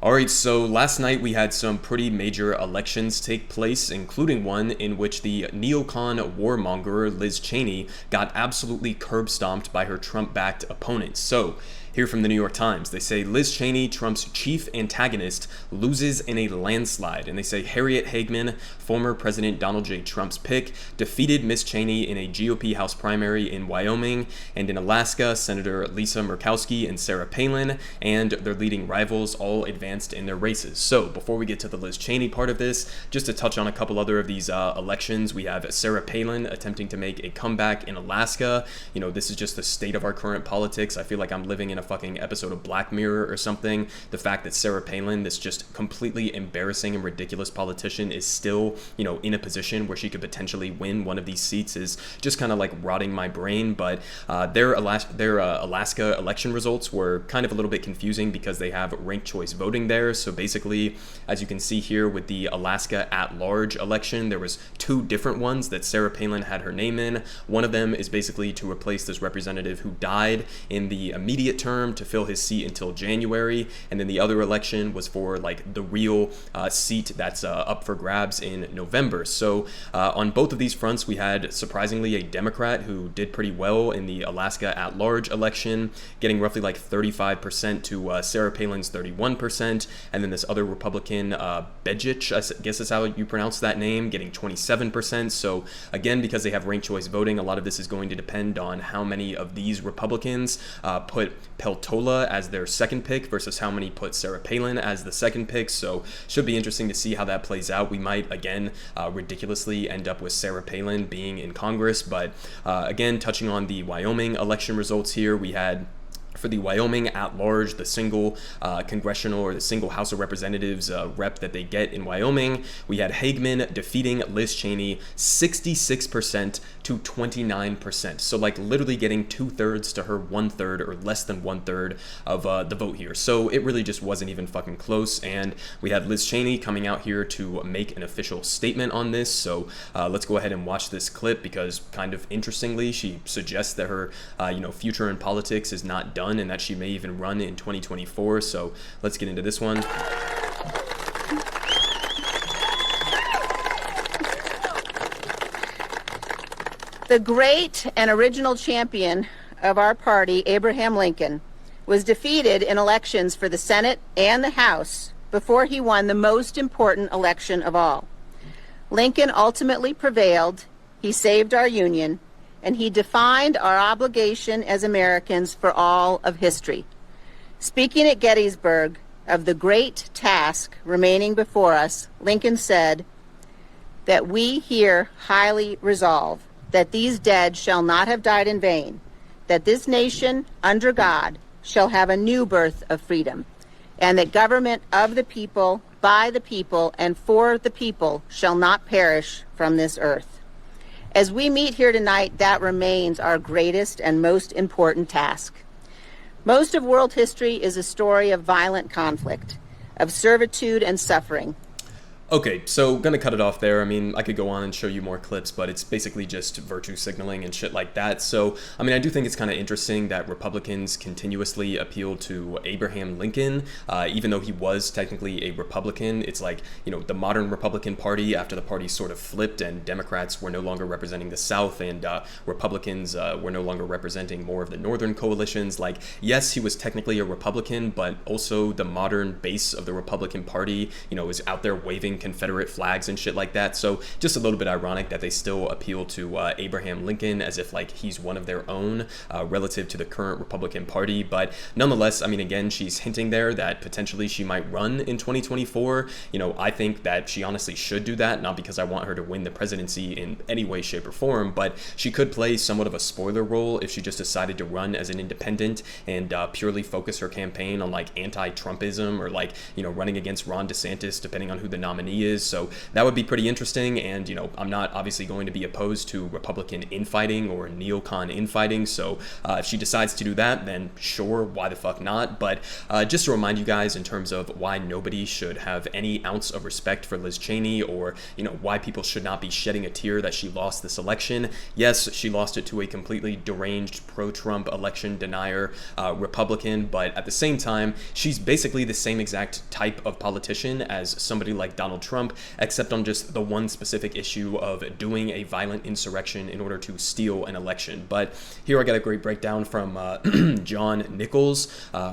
All right, so last night we had some pretty major elections take place, including one in which the neocon warmonger Liz Cheney got absolutely curb stomped by her Trump-backed opponents. So, here from the New York Times, they say Liz Cheney, Trump's chief antagonist, loses in a landslide. And they say Harriet Hagman, former President Donald J. Trump's pick, defeated Miss Cheney in a GOP House primary in Wyoming. And in Alaska, Senator Lisa Murkowski and Sarah Palin and their leading rivals all advanced in their races. So before we get to the Liz Cheney part of this, just to touch on a couple other of these elections, we have Sarah Palin attempting to make a comeback in Alaska. You know, this is just the state of our current politics. I feel like I'm living in a fucking episode of Black Mirror or something. The fact that Sarah Palin, this just completely embarrassing and ridiculous politician, is still, you know, in a position where she could potentially win one of these seats is just kind of like rotting my brain. But their Alaska election results were kind of a little bit confusing because they have ranked choice voting there. So basically, as you can see here with the Alaska at-large election, there was two different ones that Sarah Palin had her name in. One of them is basically to replace this representative who died in the immediate term to fill his seat until January, and then the other election was for like the real seat that's up for grabs in November. So on both of these fronts, we had surprisingly a Democrat who did pretty well in the Alaska at-large election, getting roughly like 35% to Sarah Palin's 31%, and then this other Republican, Begich, I guess is how you pronounce that name, getting 27%. So again, because they have ranked choice voting, a lot of this is going to depend on how many of these Republicans put Peltola as their second pick versus how many put Sarah Palin as the second pick. So should be interesting to see how that plays out. We might again ridiculously end up with Sarah Palin being in Congress. But again, touching on the Wyoming election results here, we had for the Wyoming at-large, the single congressional or the single House of Representatives rep that they get in Wyoming, we had Hagman defeating Liz Cheney 66% to 29%. So like literally getting 2/3 to her 1/3 or less than 1/3 of the vote here. So it really just wasn't even fucking close. And we had Liz Cheney coming out here to make an official statement on this. So let's go ahead and watch this clip because kind of interestingly, she suggests that her future in politics is not done and that she may even run in 2024. So let's get into this one. The great and original champion of our party, Abraham Lincoln, was defeated in elections for the Senate and the House before he won the most important election of all. Lincoln ultimately prevailed, he saved our Union, and he defined our obligation as Americans for all of history. Speaking at Gettysburg of the great task remaining before us, Lincoln said that we here highly resolve that these dead shall not have died in vain, that this nation under God shall have a new birth of freedom, and that government of the people, by the people, and for the people shall not perish from this earth. As we meet here tonight, that remains our greatest and most important task. Most of world history is a story of violent conflict, of servitude and suffering. Okay, so gonna cut it off there. I mean, I could go on and show you more clips, but it's basically just virtue signaling and shit like that. So, I mean, I do think it's kind of interesting that Republicans continuously appeal to Abraham Lincoln, even though he was technically a Republican. It's like, you know, the modern Republican Party, after the party sort of flipped and Democrats were no longer representing the South and Republicans were no longer representing more of the Northern coalitions. Like, yes, he was technically a Republican, but also the modern base of the Republican Party, you know, is out there waving Confederate flags and shit like that. So just a little bit ironic that they still appeal to Abraham Lincoln as if like he's one of their own relative to the current Republican Party. But nonetheless, I mean, again, she's hinting there that potentially she might run in 2024. You know, I think that she honestly should do that, not because I want her to win the presidency in any way, shape, or form, but she could play somewhat of a spoiler role if she just decided to run as an independent and purely focus her campaign on like anti-Trumpism or like, you know, running against Ron DeSantis, depending on who the nominee nominee is. So that would be pretty interesting. And, I'm not obviously going to be opposed to Republican infighting or neocon infighting. So if she decides to do that, then sure, why the fuck not? But just to remind you guys in terms of why nobody should have any ounce of respect for Liz Cheney, or, why people should not be shedding a tear that she lost this election. Yes, she lost it to a completely deranged pro-Trump election denier Republican, but at the same time, she's basically the same exact type of politician as somebody like Donald Trump, except on just the one specific issue of doing a violent insurrection in order to steal an election. But here I got a great breakdown from John Nichols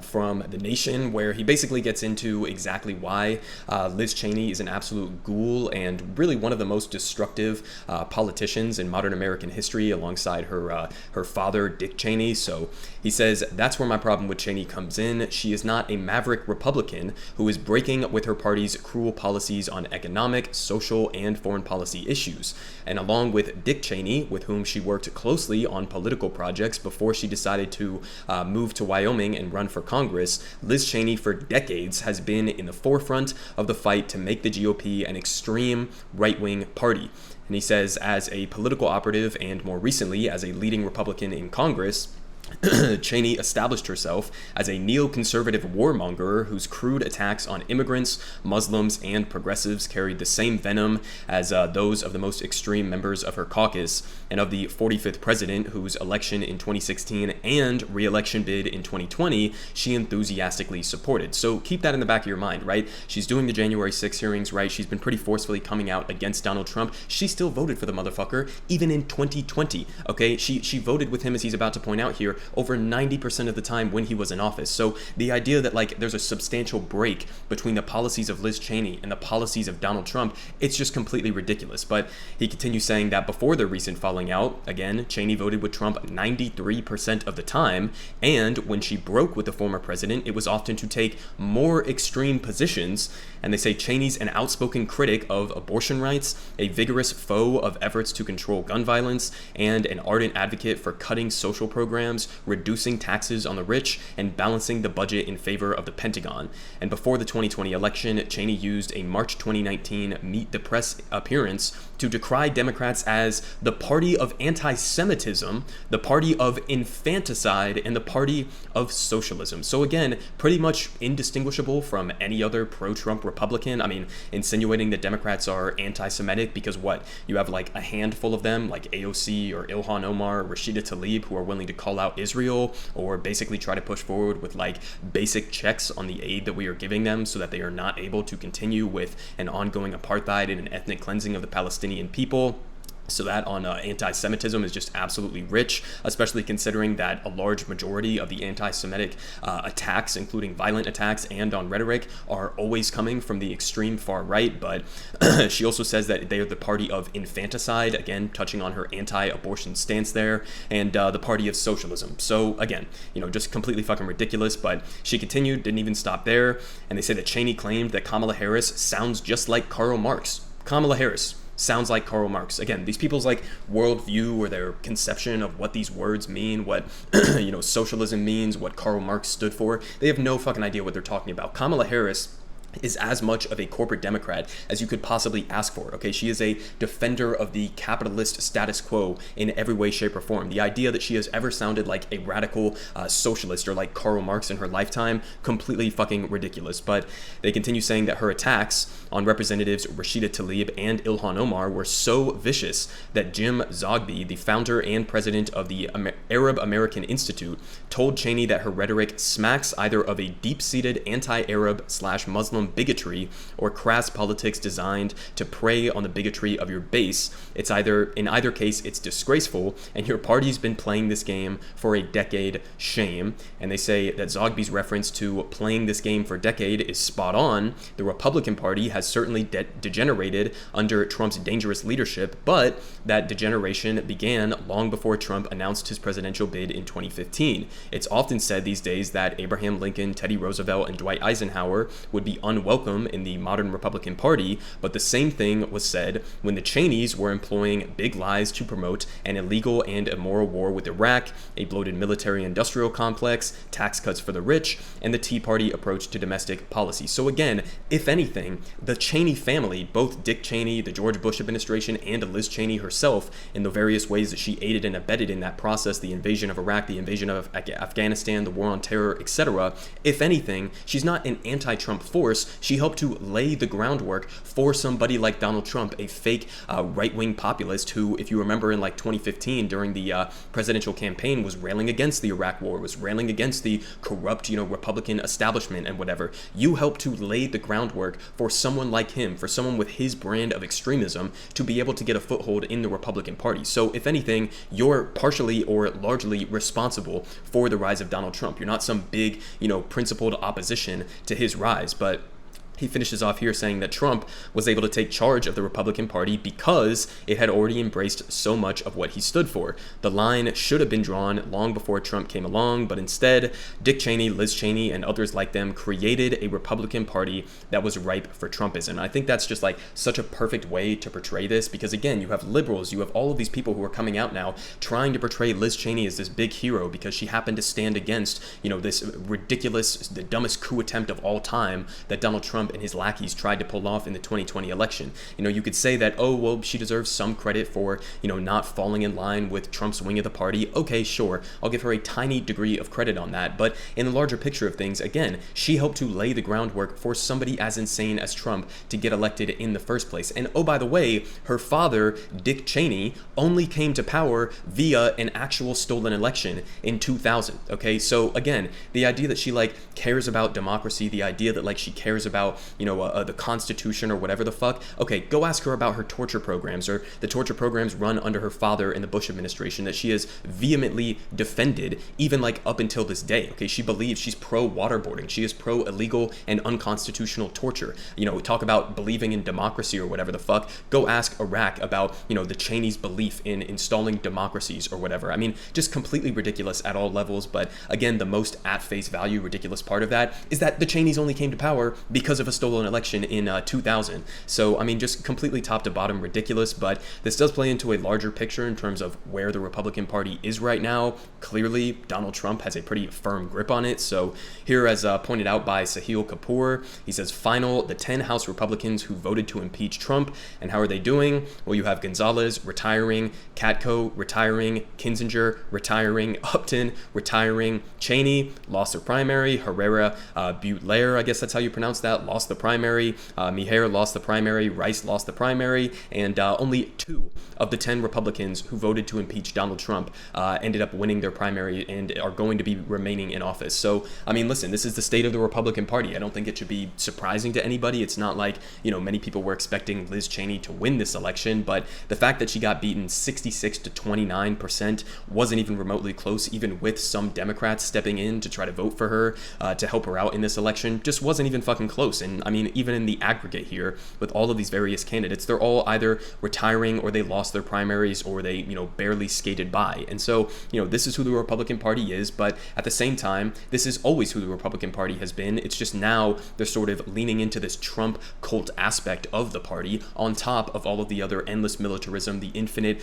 from The Nation, where he basically gets into exactly why Liz Cheney is an absolute ghoul and really one of the most destructive politicians in modern American history, alongside her father, Dick Cheney. So he says, that's where my problem with Cheney comes in. She is not a maverick Republican who is breaking with her party's cruel policies on economic, social, and foreign policy issues. And along with Dick Cheney, with whom she worked closely on political projects before she decided to move to Wyoming and run for Congress, Liz Cheney for decades has been in the forefront of the fight to make the GOP an extreme right-wing party. And he says, as a political operative and more recently as a leading Republican in Congress, Cheney established herself as a neoconservative warmonger whose crude attacks on immigrants, Muslims, and progressives carried the same venom as those of the most extreme members of her caucus and of the 45th president, whose election in 2016 and re-election bid in 2020 she enthusiastically supported. So keep that in the back of your mind, right? She's doing the January 6 hearings, right? She's been pretty forcefully coming out against Donald Trump. She still voted for the motherfucker, even in 2020, okay? She voted with him, as he's about to point out here, over 90% of the time when he was in office. So the idea that there's a substantial break between the policies of Liz Cheney and the policies of Donald Trump, it's just completely ridiculous. But he continues saying that before their recent falling out, again, Cheney voted with Trump 93% of the time, and when she broke with the former president, it was often to take more extreme positions. And they say Cheney's an outspoken critic of abortion rights, a vigorous foe of efforts to control gun violence, and an ardent advocate for cutting social programs, reducing taxes on the rich, and balancing the budget in favor of the Pentagon. And before the 2020 election, Cheney used a March 2019 Meet the Press appearance to decry Democrats as the party of anti-Semitism, the party of infanticide, and the party of socialism. So again, pretty much indistinguishable from any other pro-Trump Republican. I mean, insinuating that Democrats are anti-Semitic because what? You have a handful of them, like AOC or Ilhan Omar, Rashida Tlaib, who are willing to call out Israel or basically try to push forward with basic checks on the aid that we are giving them so that they are not able to continue with an ongoing apartheid and an ethnic cleansing of the Palestinian people. So that on anti-Semitism is just absolutely rich, especially considering that a large majority of the anti-Semitic attacks, including violent attacks and on rhetoric, are always coming from the extreme far right. But she also says that they are the party of infanticide, again, touching on her anti-abortion stance there, and the party of socialism. So again, just completely fucking ridiculous. But she continued, didn't even stop there, and they say that Cheney claimed that Kamala Harris sounds just like Karl Marx. Kamala Harris sounds like Karl Marx. Again, these people's worldview or their conception of what these words mean, what socialism means, what Karl Marx stood for, they have no fucking idea what they're talking about. Kamala Harris is as much of a corporate Democrat as you could possibly ask for, okay? She is a defender of the capitalist status quo in every way, shape, or form. The idea that she has ever sounded like a radical socialist or like Karl Marx in her lifetime, completely fucking ridiculous. But they continue saying that her attacks on Representatives Rashida Tlaib and Ilhan Omar were so vicious that Jim Zogby, the founder and president of the Arab American Institute, told Cheney that her rhetoric smacks either of a deep-seated anti-Arab/Muslim bigotry or crass politics designed to prey on the bigotry of your base. In either case, it's disgraceful, and your party's been playing this game for a decade. Shame. And they say that Zogby's reference to playing this game for a decade is spot on. The Republican Party has certainly degenerated under Trump's dangerous leadership, but that degeneration began long before Trump announced his presidential bid in 2015. It's often said these days that Abraham Lincoln, Teddy Roosevelt, and Dwight Eisenhower would be unwelcome in the modern Republican Party, but the same thing was said when the Cheneys were employing big lies to promote an illegal and immoral war with Iraq, a bloated military-industrial complex, tax cuts for the rich, and the Tea Party approach to domestic policy. So again, if anything, the Cheney family, both Dick Cheney, the George Bush administration, and Liz Cheney herself, in the various ways that she aided and abetted in that process, the invasion of Iraq, the invasion of Afghanistan, the war on terror, etc., if anything, she's not an anti-Trump force. She helped to lay the groundwork for somebody like Donald Trump, a fake right-wing populist who, if you remember in like 2015 during the presidential campaign, was railing against the Iraq war, was railing against the corrupt, Republican establishment and whatever. You helped to lay the groundwork for someone like him, for someone with his brand of extremism, to be able to get a foothold in the Republican Party. So if anything, you're partially or largely responsible for the rise of Donald Trump. You're not some big, principled opposition to his rise, but he finishes off here saying that Trump was able to take charge of the Republican Party because it had already embraced so much of what he stood for. The line should have been drawn long before Trump came along, but instead, Dick Cheney, Liz Cheney, and others like them created a Republican Party that was ripe for Trumpism. And I think that's just like such a perfect way to portray this because, again, you have liberals, you have all of these people who are coming out now trying to portray Liz Cheney as this big hero because she happened to stand against, this ridiculous, the dumbest coup attempt of all time that Donald Trump and his lackeys tried to pull off in the 2020 election. You could say that, oh, well, she deserves some credit for, not falling in line with Trump's wing of the party. Okay, sure. I'll give her a tiny degree of credit on that. But in the larger picture of things, again, she helped to lay the groundwork for somebody as insane as Trump to get elected in the first place. And oh, by the way, her father, Dick Cheney, only came to power via an actual stolen election in 2000. Okay, so again, the idea that she cares about democracy, the idea that she cares about the Constitution or whatever the fuck. Okay, go ask her about her torture programs or the torture programs run under her father in the Bush administration that she has vehemently defended even up until this day. Okay, she believes she's pro waterboarding. She is pro illegal and unconstitutional torture. Talk about believing in democracy or whatever the fuck. Go ask Iraq about, the Cheney's belief in installing democracies or whatever. I mean, just completely ridiculous at all levels. But again, the most at face value ridiculous part of that is that the Cheneys only came to power because of a stolen election in 2000. So, I mean, just completely top to bottom ridiculous, but this does play into a larger picture in terms of where the Republican Party is right now. Clearly, Donald Trump has a pretty firm grip on it. So here, as pointed out by Sahil Kapoor, he says, final, the 10 House Republicans who voted to impeach Trump. And how are they doing? Well, you have Gonzalez retiring, Katko retiring, Kinzinger retiring, Upton retiring, Cheney lost their primary, Herrera Butler, I guess that's how you pronounce that, lost the primary, Mijer lost the primary, Rice lost the primary, and only 2 of the 10 Republicans who voted to impeach Donald Trump ended up winning their primary and are going to be remaining in office. So, I mean, listen, this is the state of the Republican Party. I don't think it should be surprising to anybody. It's not like, many people were expecting Liz Cheney to win this election, but the fact that she got beaten 66 to 29% wasn't even remotely close, even with some Democrats stepping in to try to vote for her, to help her out in this election, just wasn't even fucking close. And I mean, even in the aggregate here, with all of these various candidates, they're all either retiring or they lost their primaries or they, barely skated by. And so, this is who the Republican Party is, but at the same time, this is always who the Republican Party has been. It's just now they're sort of leaning into this Trump cult aspect of the party on top of all of the other endless militarism, the infinite,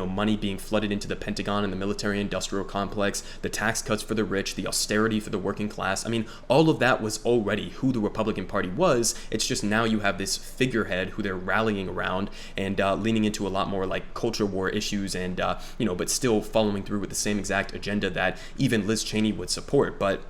money being flooded into the Pentagon and the military-industrial complex, the tax cuts for the rich, the austerity for the working class. I mean, all of that was already who the Republican Party was. It's just now you have this figurehead who they're rallying around and leaning into a lot more culture war issues and, but still following through with the same exact agenda that even Liz Cheney would support. But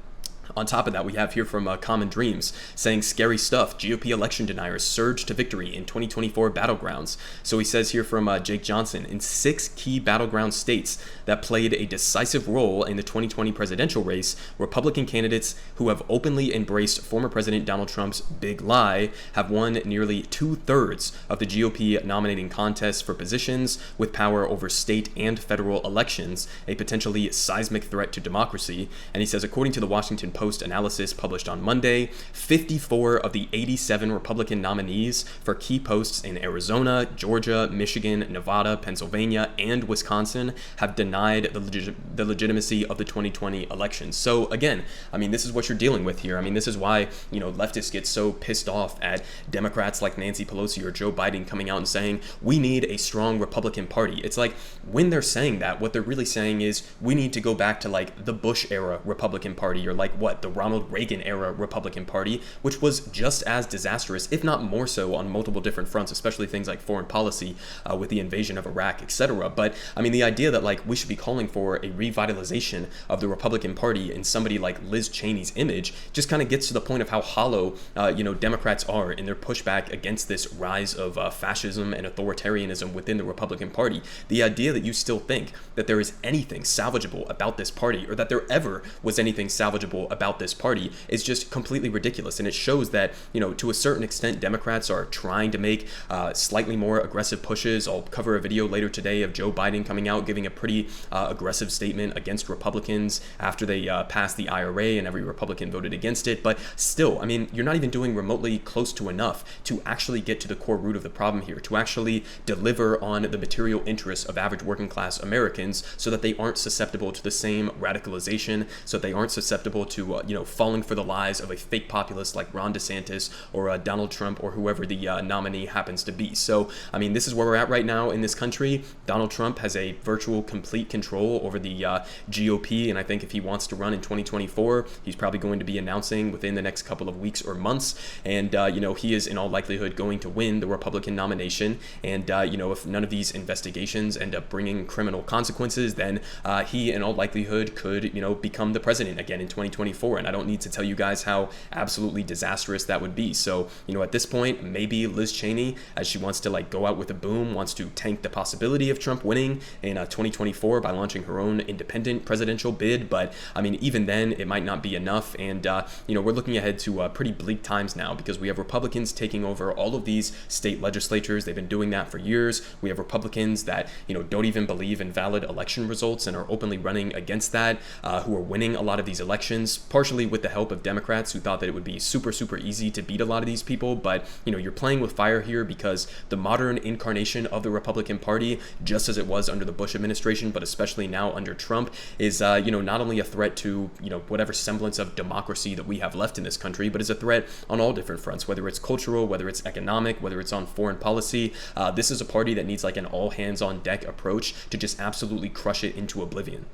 on top of that, we have here from Common Dreams saying scary stuff. GOP election deniers surge to victory in 2024 battlegrounds. So he says here from Jake Johnson, in 6 key battleground states that played a decisive role in the 2020 presidential race, Republican candidates who have openly embraced former President Donald Trump's big lie have won nearly 2/3 of the GOP nominating contests for positions with power over state and federal elections, a potentially seismic threat to democracy. And he says, according to the Washington Post analysis published on Monday, 54 of the 87 Republican nominees for key posts in Arizona, Georgia, Michigan, Nevada, Pennsylvania, and Wisconsin have denied the legitimacy of the 2020 elections. So again, I mean, this is what you're dealing with here. I mean, this is why, leftists get so pissed off at Democrats like Nancy Pelosi or Joe Biden coming out and saying, we need a strong Republican Party. It's like, when they're saying that, what they're really saying is, we need to go back to like the Bush era Republican Party, or like the Ronald Reagan era Republican Party, which was just as disastrous, if not more so, on multiple different fronts, especially things like foreign policy with the invasion of Iraq, etc. But I mean, the idea that like we should be calling for a revitalization of the Republican Party in somebody like Liz Cheney's image just kind of gets to the point of how hollow Democrats are in their pushback against this rise of fascism and authoritarianism within the Republican Party. The idea that you still think that there is anything salvageable about this party, or that there ever was anything salvageable about this party, is just completely ridiculous. And it shows that, to a certain extent, Democrats are trying to make slightly more aggressive pushes. I'll cover a video later today of Joe Biden coming out giving a pretty aggressive statement against Republicans after they passed the IRA and every Republican voted against it. But still, I mean, you're not even doing remotely close to enough to actually get to the core root of the problem here, to actually deliver on the material interests of average working class Americans so that they aren't susceptible to the same radicalization, so that they aren't susceptible to, falling for the lies of a fake populist like Ron DeSantis or Donald Trump or whoever the nominee happens to be. So, I mean, this is where we're at right now in this country. Donald Trump has a virtual complete control over the GOP, and I think if he wants to run in 2024, he's probably going to be announcing within the next couple of weeks or months, and he is in all likelihood going to win the Republican nomination. And if none of these investigations end up bringing criminal consequences, then he in all likelihood could become the president again in 2024. And I don't need to tell you guys how absolutely disastrous that would be. So at this point, maybe Liz Cheney, as she wants to like go out with a boom, wants to tank the possibility of Trump winning in 2024 by launching her own independent presidential bid. But I mean, even then, it might not be enough. And we're looking ahead to pretty bleak times now, because we have Republicans taking over all of these state legislatures. They've been doing that for years. We have Republicans that don't even believe in valid election results and are openly running against that, who are winning a lot of these elections, partially with the help of Democrats who thought that it would be super easy to beat a lot of these people. But you're playing with fire here, because the modern incarnation of the Republican Party, just as it was under the Bush administration, but especially now under Trump, is not only a threat to whatever semblance of democracy that we have left in this country, but is a threat on all different fronts, whether it's cultural, whether it's economic, whether it's on foreign policy. This is a party that needs like an all hands on deck approach to just absolutely crush it into oblivion.